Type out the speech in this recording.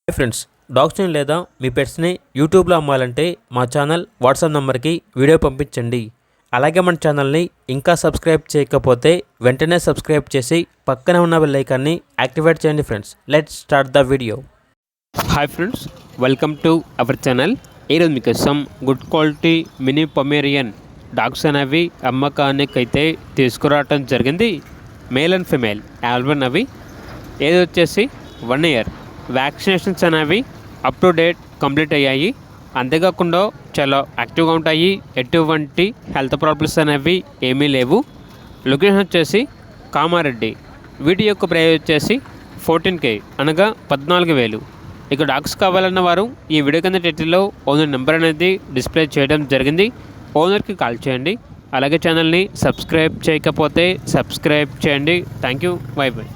Hi friends, డాగ్స్ని లేదా మీ పెట్స్ని యూట్యూబ్లో అమ్మాలంటే మా ఛానల్ వాట్సాప్ నెంబర్కి వీడియో పంపించండి. అలాగే మన ఛానల్ని ఇంకా సబ్స్క్రైబ్ చేయకపోతే వెంటనే సబ్స్క్రైబ్ చేసి పక్కనే ఉన్న బెల్ ఐకాన్ని యాక్టివేట్ చేయండి. Friends, let's start the video. Hi friends, welcome to our channel. ఈరోజు మీకోసం good quality mini Pomeranian dogs అనేవి అమ్మకానికి అయితే తీసుకురావటం జరిగింది. మేల్ అండ్ ఫిమేల్ ఆల్బన్ అవి. ఏది వచ్చేసి 1 year వ్యాక్సినేషన్స్ అనేవి అప్ టు డేట్ కంప్లీట్ అయ్యాయి. అంతేకాకుండా చాలా యాక్టివ్గా ఉంటాయి. ఎటువంటి హెల్త్ ప్రాబ్లమ్స్ అనేవి ఏమీ లేవు. లొకేషన్ వచ్చేసి కామారెడ్డి. వీటి యొక్క ప్రైస్ వచ్చేసి 14K అనగా 14,000. ఇక డాగ్స్ కావాలన్న వారు ఈ వీడియో కింద టైటిల్లో ఓనర్ నెంబర్ అనేది డిస్ప్లే చేయడం జరిగింది. ఓనర్కి కాల్ చేయండి. అలాగే ఛానల్ని సబ్స్క్రైబ్ చేయకపోతే సబ్స్క్రైబ్ చేయండి. Thank you. By by.